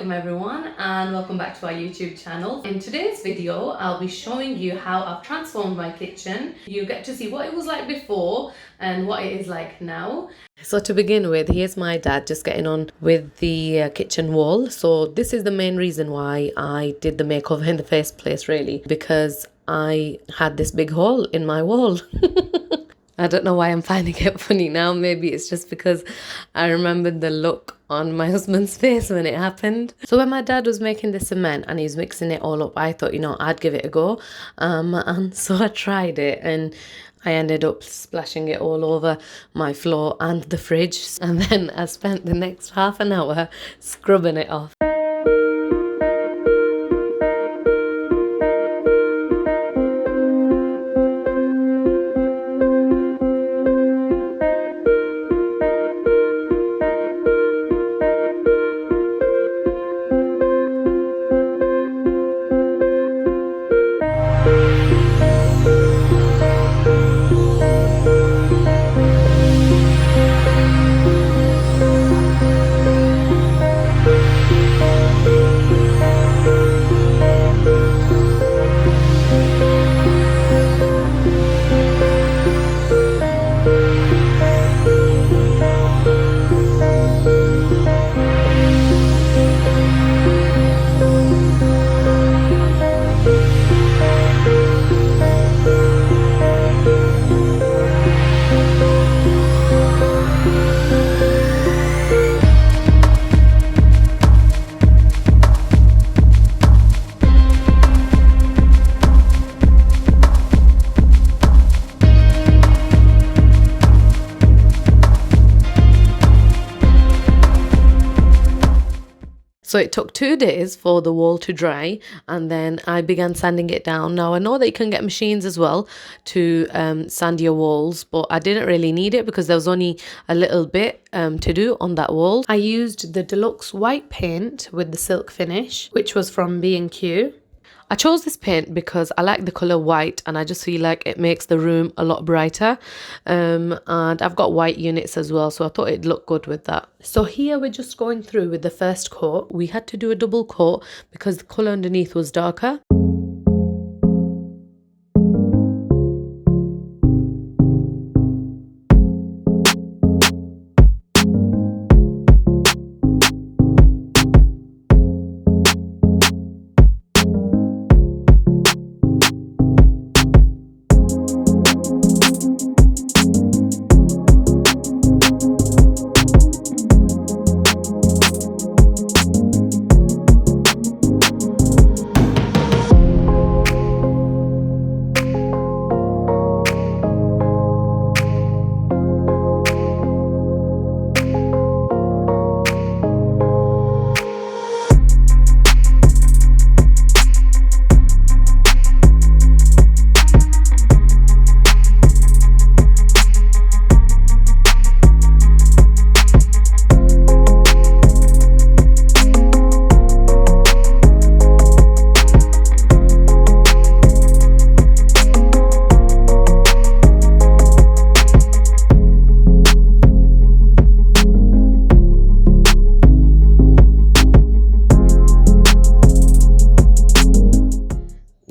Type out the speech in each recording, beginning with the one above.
Welcome everyone and welcome back to our YouTube channel. In today's video, I'll be showing you how I've transformed my kitchen. You get to see what it was like before and what it is like now. So to begin with, here's my dad just getting on with the kitchen wall. So this is the main reason why I did the makeover in the first place, really, because I had this big hole in my wall. I don't know why I'm finding it funny now. Maybe it's just because I remembered the look on my husband's face when it happened. So when my dad was making the cement and he's mixing it all up, I thought, I'd give it a go. And so I tried it and I ended up splashing it all over my floor and the fridge. And then I spent the next half an hour scrubbing it off. So it took 2 days for the wall to dry and then I began sanding it down. Now I know that you can get machines as well to sand your walls, but I didn't really need it because there was only a little bit to do on that wall. I used the deluxe white paint with the silk finish, which was from B&Q. I chose this paint because I like the colour white and I just feel like it makes the room a lot brighter. And I've got white units as well, so I thought it'd look good with that. So here we're just going through with the first coat. We had to do a double coat because the colour underneath was darker.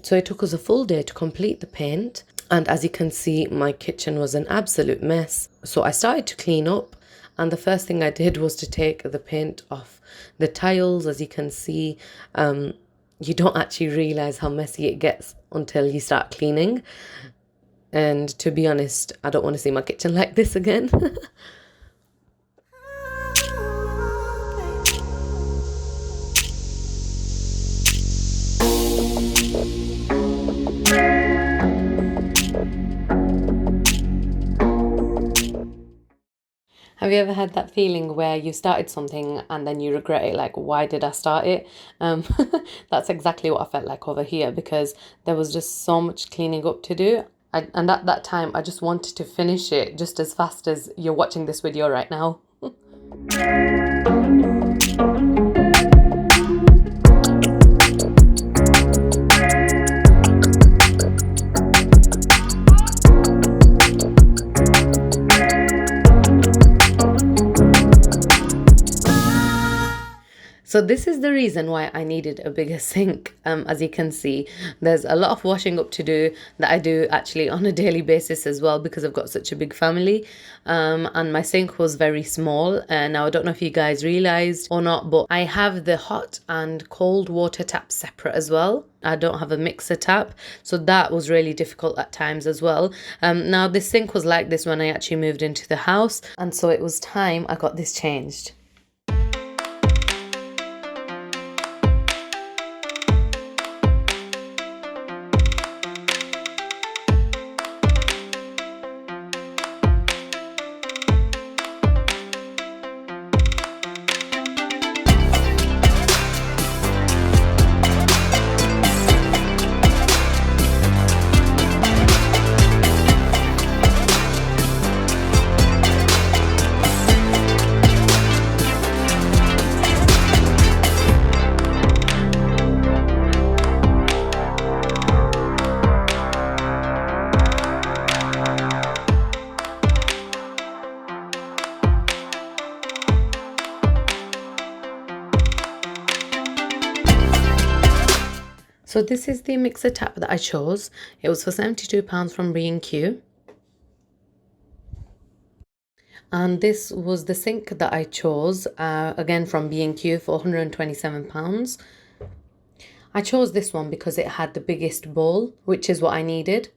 So it took us a full day to complete the paint, and as you can see, my kitchen was an absolute mess. So I started to clean up, and the first thing I did was to take the paint off the tiles. As you can see, you don't actually realize how messy it gets until you start cleaning. And to be honest, I don't want to see my kitchen like this again. Have you ever had that feeling where you started something and then you regret it, like, why did I start it? That's exactly what I felt like over here because there was just so much cleaning up to do. And at that time, I just wanted to finish it just as fast as you're watching this video right now. So this is the reason why I needed a bigger sink. As you can see, there's a lot of washing up to do that I do actually on a daily basis as well, because I've got such a big family. And my sink was very small. Now I don't know if you guys realized or not, but I have the hot and cold water tap separate as well. I don't have a mixer tap, so that was really difficult at times as well. Now this sink was like this when I actually moved into the house, and so it was time I got this changed. So this is the mixer tap that I chose. It was for £72 from B&Q. And this was the sink that I chose, again from B&Q for £127. I chose this one because it had the biggest bowl, which is what I needed.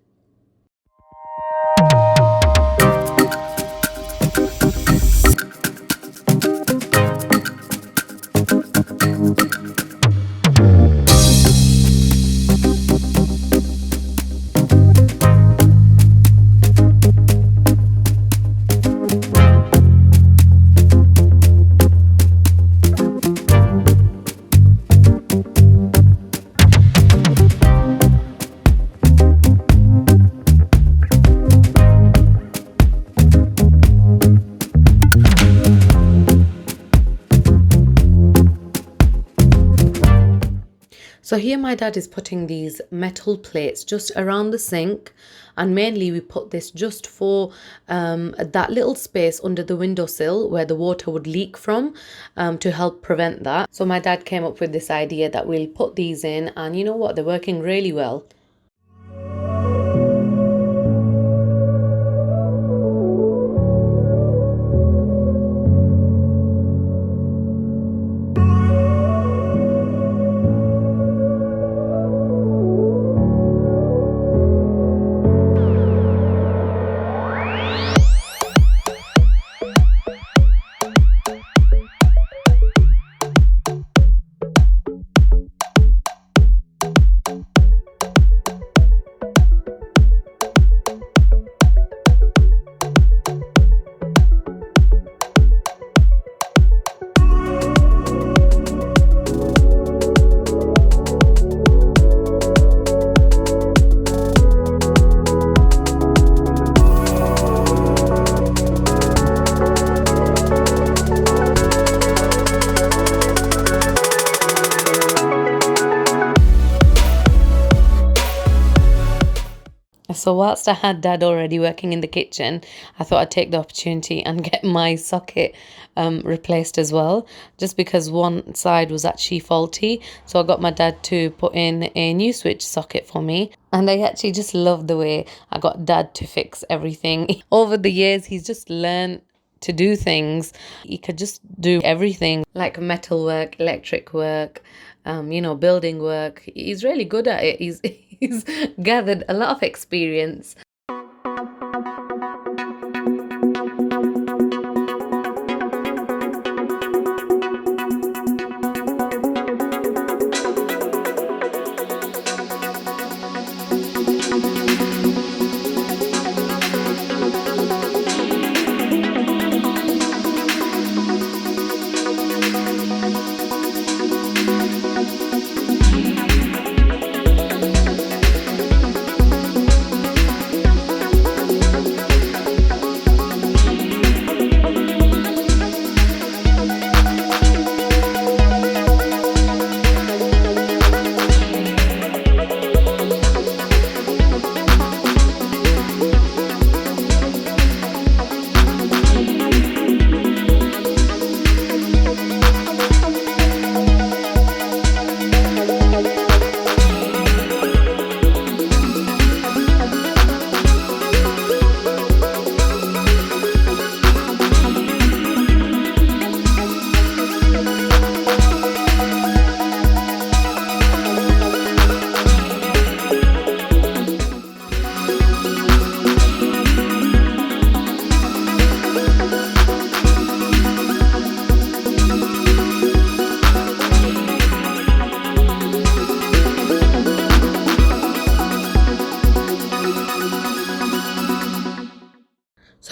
So here my dad is putting these metal plates just around the sink, and mainly we put this just for that little space under the windowsill where the water would leak from, to help prevent that. So my dad came up with this idea that we'll put these in, and you know what, they're working really well. So whilst I had dad already working in the kitchen, I thought I'd take the opportunity and get my socket replaced as well, just because one side was actually faulty. So I got my dad to put in a new switch socket for me, and I actually just love the way I got dad to fix everything. Over the years, he's just learned to do things. He could just do everything, like metal work, electric work, building work. He's really good at it. He's gathered a lot of experience.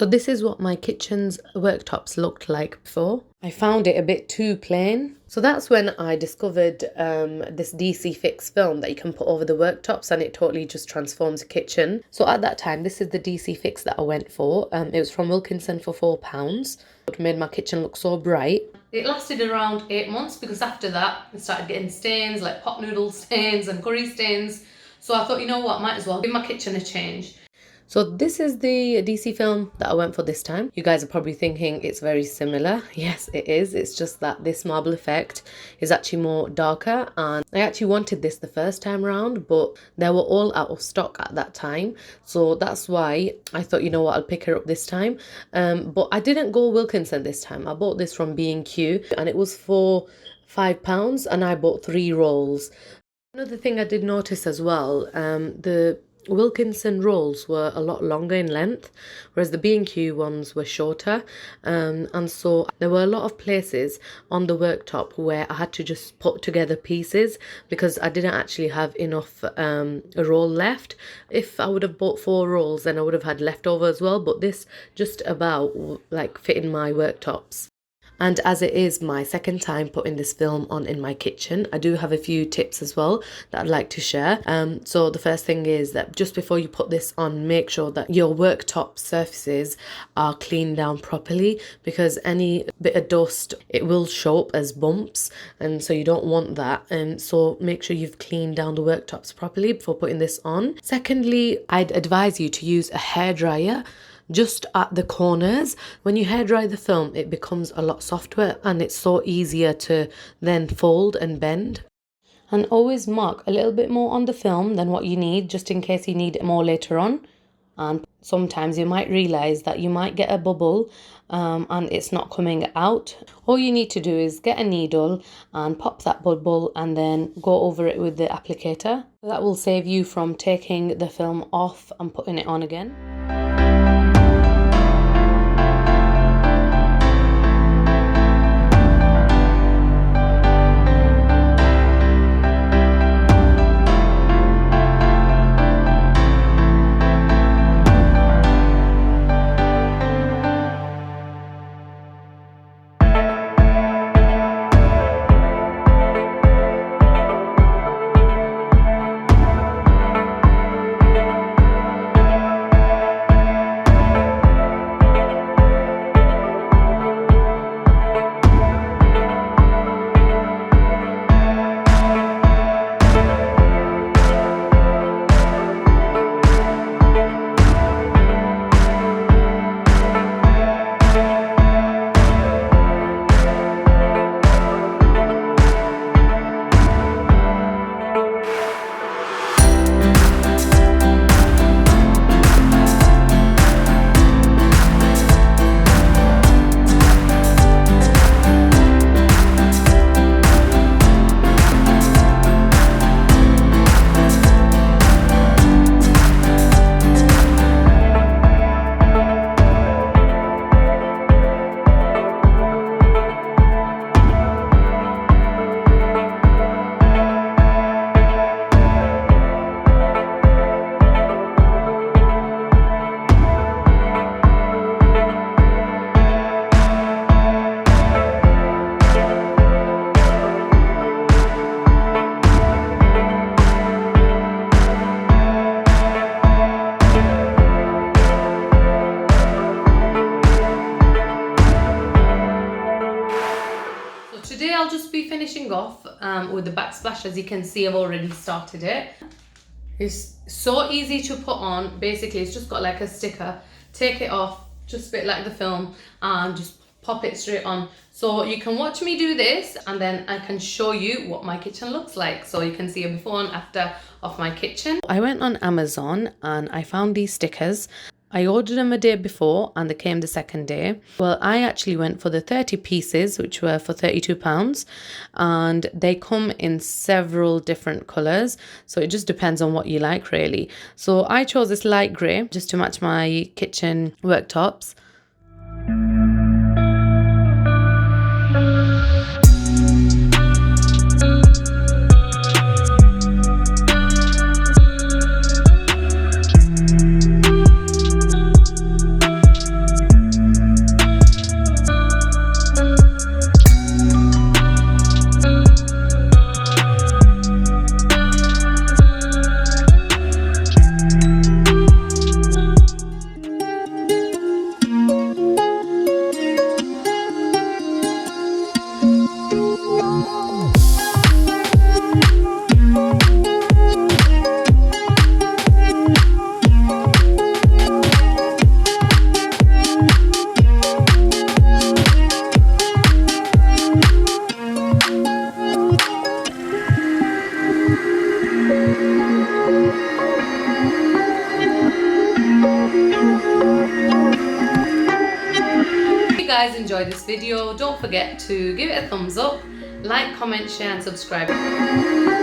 So this is what my kitchen's worktops looked like before. I found it a bit too plain. So that's when I discovered this DC Fix film that you can put over the worktops, and it totally just transforms the kitchen. So at that time, this is the DC Fix that I went for. It was from Wilkinson for £4. It made my kitchen look so bright. It lasted around 8 months because after that, it started getting stains, like pot noodle stains and curry stains. So I thought, you know what, might as well give my kitchen a change. So this is the DC film that I went for this time. You guys are probably thinking it's very similar. Yes, it is. It's just that this marble effect is actually more darker, and I actually wanted this the first time around, but they were all out of stock at that time. So that's why I thought, you know what, I'll pick her up this time. But I didn't go Wilkinson this time. I bought this from B&Q and it was for £5 and I bought 3 rolls. Another thing I did notice as well, the Wilkinson rolls were a lot longer in length, whereas the B&Q ones were shorter, and so there were a lot of places on the worktop where I had to just put together pieces because I didn't actually have enough roll left. If I would have bought 4 rolls, then I would have had leftover as well, but this just about like fit in my worktops. And as it is my second time putting this film on in my kitchen, I do have a few tips as well that I'd like to share. So the first thing is that just before you put this on, make sure that your worktop surfaces are cleaned down properly, because any bit of dust, it will show up as bumps, and so you don't want that. And so make sure you've cleaned down the worktops properly before putting this on. Secondly, I'd advise you to use a hairdryer just at the corners. When you hair dry the film, it becomes a lot softer and it's so easier to then fold and bend. And always mark a little bit more on the film than what you need, just in case you need it more later on. And sometimes you might realize that you might get a bubble and it's not coming out. All you need to do is get a needle and pop that bubble and then go over it with the applicator. That will save you from taking the film off and putting it on again. Today I'll just be finishing off with the backsplash. As you can see, I've already started it. It's so easy to put on. Basically, it's just got like a sticker. Take it off, just a bit like the film, and just pop it straight on. So you can watch me do this and then I can show you what my kitchen looks like. So you can see a before and after of my kitchen. I went on Amazon and I found these stickers. I ordered them a day before and they came the second day. Well, I actually went for the 30 pieces, which were for £32, and they come in several different colours. So it just depends on what you like, really. So I chose this light grey just to match my kitchen worktops. enjoyed this video, don't forget to give it a thumbs up, like, comment, share and subscribe.